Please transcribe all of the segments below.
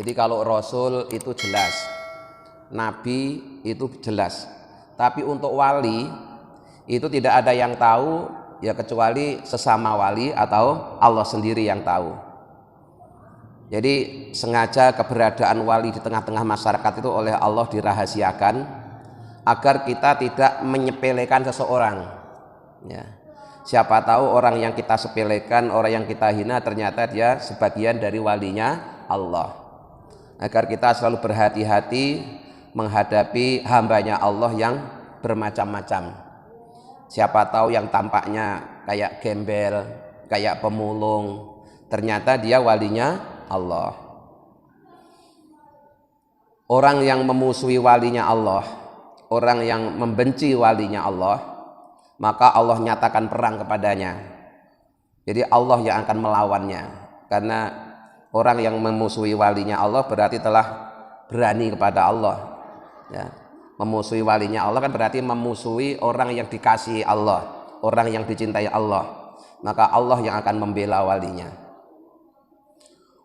Jadi kalau Rasul itu jelas, Nabi itu jelas. Tapi untuk wali itu tidak ada yang tahu ya kecuali sesama wali atau Allah sendiri yang tahu. Jadi sengaja keberadaan wali di tengah-tengah masyarakat itu oleh Allah dirahasiakan agar kita tidak menyepelekan seseorang. Ya. Siapa tahu orang yang kita sepelekan, orang yang kita hina ternyata dia sebagian dari walinya Allah. Agar kita selalu berhati-hati menghadapi hambanya Allah yang bermacam-macam. Siapa tahu yang tampaknya kayak gembel, kayak pemulung, ternyata dia walinya Allah. Orang yang memusuhi walinya Allah, orang yang membenci walinya Allah, maka Allah nyatakan perang kepadanya. Jadi Allah yang akan melawannya. Karena orang yang memusuhi walinya Allah berarti telah berani kepada Allah. Ya. Memusuhi walinya Allah kan berarti memusuhi orang yang dikasihi Allah, orang yang dicintai Allah. Maka Allah yang akan membela walinya.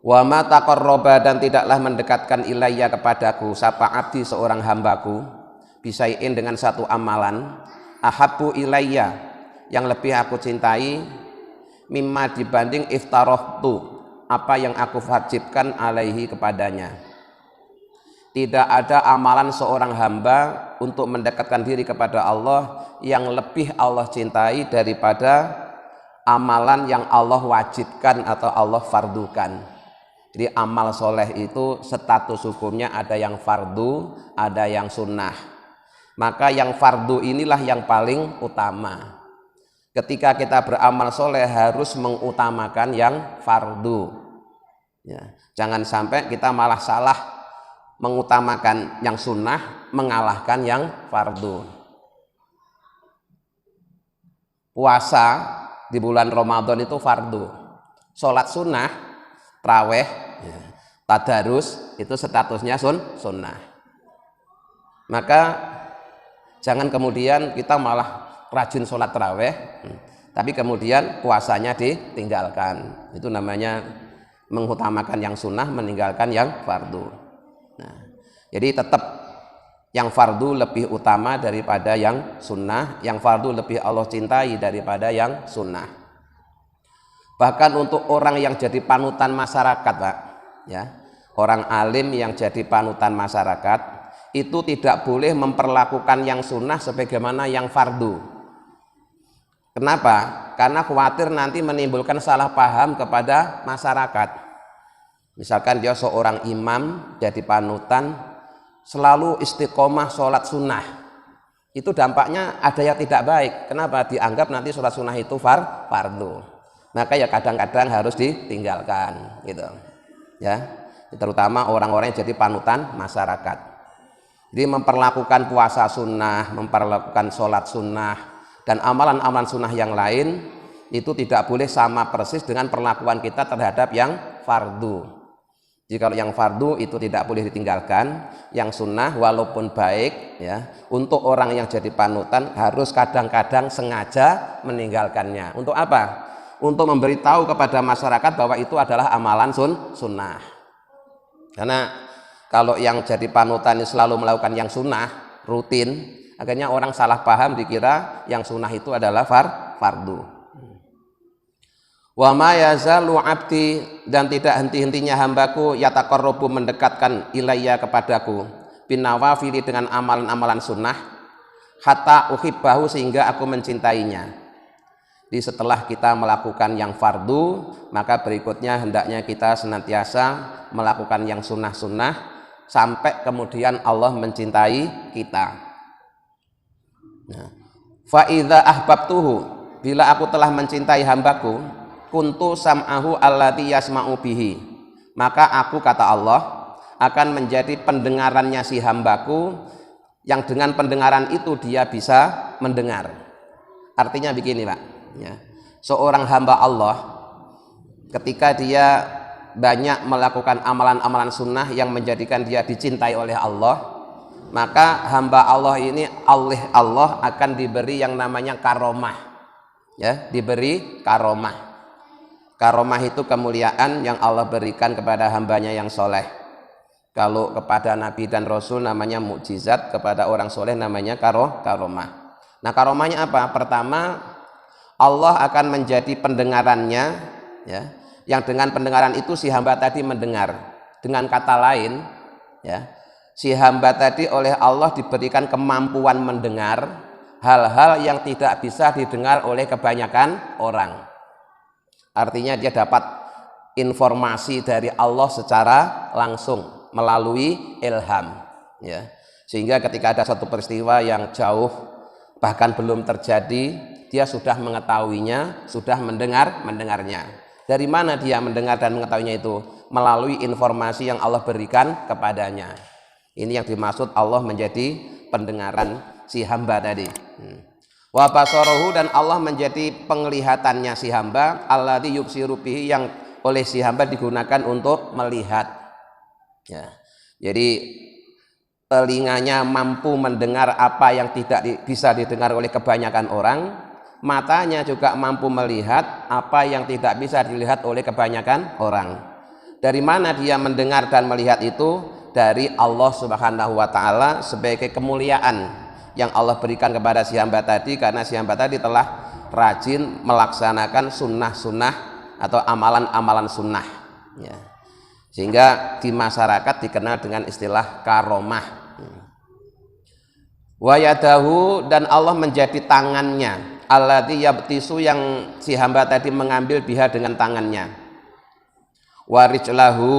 Wa ma taqarraba, dan tidaklah mendekatkan ilayya kepadaku sapa abdi seorang hambaku bisaiin dengan satu amalan ahabbu ilayya yang lebih aku cintai mimma dibanding iftarahtu apa yang aku wajibkan alaihi kepadanya. Tidak ada amalan seorang hamba untuk mendekatkan diri kepada Allah yang lebih Allah cintai daripada amalan yang Allah wajibkan atau Allah fardukan. Jadi amal soleh itu status hukumnya ada yang fardu, ada yang sunnah. Maka yang fardu inilah yang paling utama. Ketika kita beramal soleh harus mengutamakan yang fardu. Ya, jangan sampai kita malah salah mengutamakan yang sunnah, mengalahkan yang fardu. Puasa di bulan Ramadan itu fardu. Sholat sunnah, traweh, ya, tadarus itu statusnya sunnah. Maka jangan kemudian kita malah rajin sholat taraweh, tapi kemudian puasanya ditinggalkan. Itu namanya mengutamakan yang sunnah, meninggalkan yang fardu. Nah, jadi tetap yang fardu lebih utama daripada yang sunnah, yang fardu lebih Allah cintai daripada yang sunnah. Bahkan untuk orang yang jadi panutan masyarakat, Pak, ya, orang alim yang jadi panutan masyarakat itu tidak boleh memperlakukan yang sunnah sebagaimana yang fardu. Kenapa? Karena khawatir nanti menimbulkan salah paham kepada masyarakat. Misalkan dia seorang imam jadi panutan selalu istiqomah sholat sunnah, itu dampaknya ada yang tidak baik. Kenapa? Dianggap nanti sholat sunnah itu fardu. Maka ya kadang-kadang harus ditinggalkan, gitu. Ya, terutama orang-orang yang jadi panutan masyarakat. Jadi memperlakukan puasa sunnah, memperlakukan sholat sunnah, dan amalan-amalan sunnah yang lain itu tidak boleh sama persis dengan perlakuan kita terhadap yang fardu. Jika yang fardu itu tidak boleh ditinggalkan, yang sunnah walaupun baik, ya, untuk orang yang jadi panutan harus kadang-kadang sengaja meninggalkannya. Untuk apa? Untuk memberitahu kepada masyarakat bahwa itu adalah amalan sunnah. Karena kalau yang jadi panutan selalu melakukan yang sunnah rutin, akhirnya orang salah paham dikira yang sunnah itu adalah fardu. Wa ma yazalu abdi, dan tidak henti-hentinya hambaku yataqarrabu mendekatkan ilayya kepadaku binawafili dengan amalan-amalan sunnah hatta uhibbahu sehingga aku mencintainya. Jadi setelah kita melakukan yang fardu, maka berikutnya hendaknya kita senantiasa melakukan yang sunnah-sunnah sampai kemudian Allah mencintai kita. Nah, fa idza ahbabtuhu, bila aku telah mencintai hambaku, kuntu sam'ahu allati yasma'u bihi, maka aku, kata Allah, akan menjadi pendengarannya si hambaku yang dengan pendengaran itu dia bisa mendengar. Artinya begini, Pak, ya, seorang hamba Allah ketika dia banyak melakukan amalan-amalan sunnah yang menjadikan dia dicintai oleh Allah, maka hamba Allah ini oleh Allah akan diberi yang namanya karomah, ya, diberi karomah. Karomah itu kemuliaan yang Allah berikan kepada hambanya yang soleh. Kalau kepada Nabi dan Rasul namanya mukjizat, kepada orang soleh namanya karomah. Nah, karomahnya apa? Pertama, Allah akan menjadi pendengarannya, ya, yang dengan pendengaran itu si hamba tadi mendengar. Dengan kata lain, ya, si hamba tadi oleh Allah diberikan kemampuan mendengar hal-hal yang tidak bisa didengar oleh kebanyakan orang. Artinya dia dapat informasi dari Allah secara langsung melalui ilham, ya. Sehingga ketika ada satu peristiwa yang jauh bahkan belum terjadi, dia sudah mengetahuinya, sudah mendengarnya. Dari mana dia mendengar dan mengetahuinya itu? Melalui informasi yang Allah berikan kepadanya. Ini yang dimaksud Allah menjadi pendengaran si hamba tadi. Wa basarahu, dan Allah menjadi penglihatannya si hamba, alladzi yubsiru bihi, yang oleh si hamba digunakan untuk melihat. Ya. Jadi telinganya mampu mendengar apa yang tidak bisa didengar oleh kebanyakan orang, matanya juga mampu melihat apa yang tidak bisa dilihat oleh kebanyakan orang. Dari mana dia mendengar dan melihat itu? Dari Allah Subhanahu wa taala sebagai kemuliaan yang Allah berikan kepada si hamba tadi, karena si hamba tadi telah rajin melaksanakan sunnah-sunnah atau amalan-amalan sunnah, ya. Sehingga di masyarakat dikenal dengan istilah karomah. Wa yadahu, dan Allah menjadi tangannya, allati yabtisu, yang si hamba tadi mengambil biha dengan tangannya. Wa rijlahu,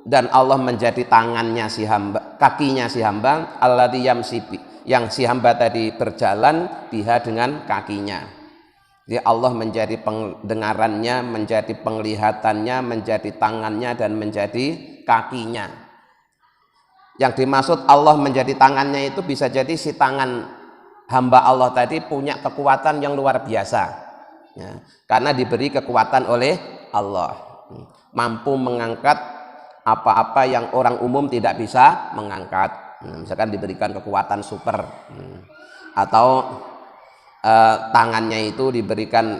dan Allah menjadi tangannya si hamba, kakinya si hamba, allati yamsibi, yang si hamba tadi berjalan biha dengan kakinya. Jadi Allah menjadi pendengarannya, menjadi penglihatannya, menjadi tangannya, dan menjadi kakinya. Yang dimaksud Allah menjadi tangannya itu bisa jadi si tangan hamba Allah tadi punya kekuatan yang luar biasa, ya, karena diberi kekuatan oleh Allah, mampu mengangkat apa-apa yang orang umum tidak bisa mengangkat. Misalkan diberikan kekuatan super, atau tangannya itu diberikan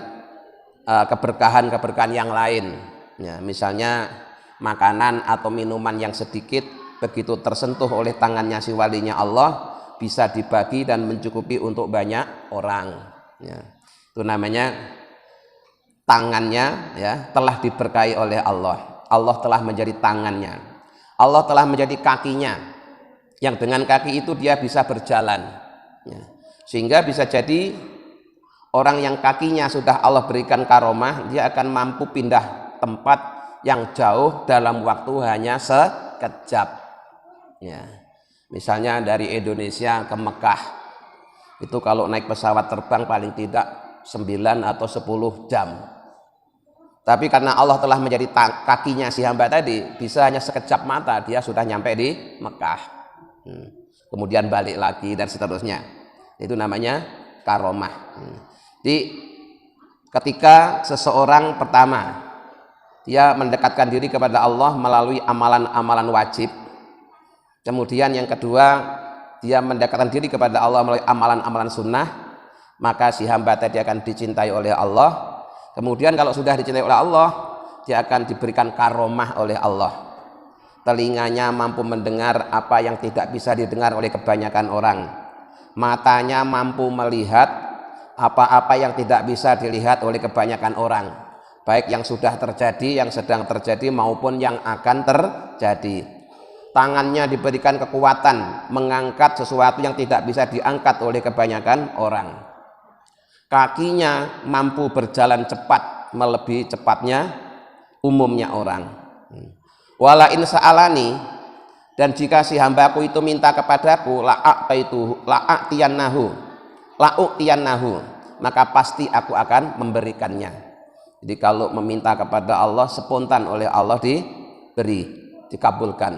keberkahan-keberkahan yang lain, ya, misalnya makanan atau minuman yang sedikit begitu tersentuh oleh tangannya si walinya Allah bisa dibagi dan mencukupi untuk banyak orang, ya. Itu namanya tangannya, ya, telah diberkahi oleh Allah. Allah telah menjadi tangannya, Allah telah menjadi kakinya, yang dengan kaki itu dia bisa berjalan, ya. Sehingga bisa jadi orang yang kakinya sudah Allah berikan karomah, dia akan mampu pindah tempat yang jauh dalam waktu hanya sekejap, ya. Misalnya dari Indonesia ke Mekah, itu kalau naik pesawat terbang paling tidak 9 atau 10 jam. Tapi karena Allah telah menjadi kakinya si hamba tadi, bisa hanya sekejap mata dia sudah nyampe di Mekah, kemudian balik lagi dan seterusnya. Itu namanya karomah. Jadi ketika seseorang pertama dia mendekatkan diri kepada Allah melalui amalan-amalan wajib, kemudian yang kedua dia mendekatkan diri kepada Allah melalui amalan-amalan sunnah, maka si hamba tadi akan dicintai oleh Allah. Kemudian kalau sudah dicintai oleh Allah, dia akan diberikan karomah oleh Allah. Telinganya mampu mendengar apa yang tidak bisa didengar oleh kebanyakan orang. Matanya mampu melihat apa-apa yang tidak bisa dilihat oleh kebanyakan orang, baik yang sudah terjadi, yang sedang terjadi, maupun yang akan terjadi. Tangannya diberikan kekuatan mengangkat sesuatu yang tidak bisa diangkat oleh kebanyakan orang. Kakinya mampu berjalan cepat, melebihi cepatnya umumnya orang. Wala in sa'alani, dan jika si hambaku itu minta kepadaku, la'u'tiyannahu, maka pasti aku akan memberikannya. Jadi kalau meminta kepada Allah spontan oleh Allah diberi, dikabulkan.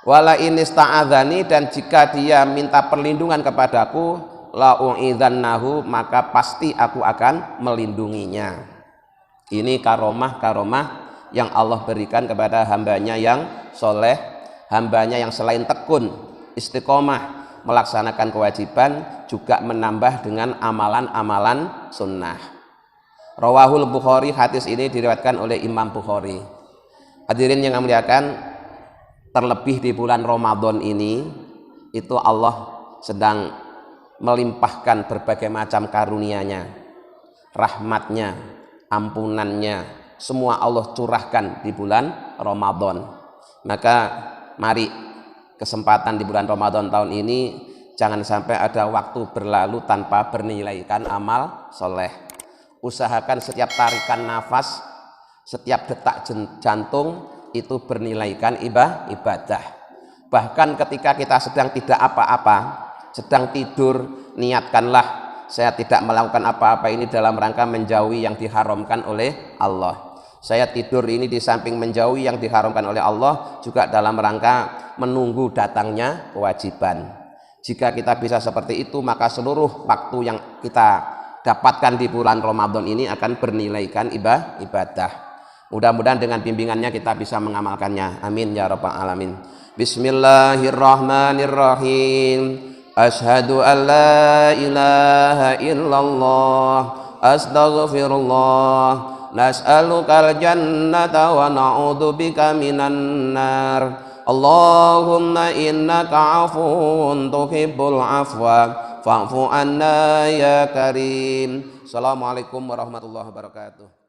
Wala in ista'adzani, dan jika dia minta perlindungan kepadaku, la'u'idzannahu, maka pasti aku akan melindunginya. Ini karomah-karomah yang Allah berikan kepada hambanya yang soleh, hambanya yang selain tekun, istiqomah melaksanakan kewajiban, juga menambah dengan amalan-amalan sunnah. Rawahul Bukhari, hadis ini diriwayatkan oleh Imam Bukhari. Hadirin yang muliakan, Terlebih di bulan Ramadan ini, itu Allah sedang melimpahkan berbagai macam karunia-Nya, rahmat-Nya, ampunannya, semua Allah curahkan di bulan Ramadan. Maka mari kesempatan di bulan Ramadan tahun ini jangan sampai ada waktu berlalu tanpa bernilaikan amal soleh. Usahakan setiap tarikan nafas, setiap detak jantung itu bernilaikan ibadah. Bahkan ketika kita sedang tidak apa-apa, sedang tidur, niatkanlah saya tidak melakukan apa-apa ini dalam rangka menjauhi yang diharamkan oleh Allah. Saya tidur ini di samping menjauhi yang diharamkan oleh Allah, juga dalam rangka menunggu datangnya kewajiban. Jika kita bisa seperti itu, maka seluruh waktu yang kita dapatkan di bulan Ramadan ini akan bernilaikan ibadah. Mudah-mudahan dengan bimbingannya kita bisa mengamalkannya. Amin ya rabbal alamin. Bismillahirrahmanirrahim. Asyhadu an la ilaha illallah, astaghfirullah, nas'alukal jannata wa na'udzubika minan nar. Allahumma innaka afuwun tuhibbul afwa fa'fu anna ya karim. Assalamualaikum warahmatullahi wabarakatuh.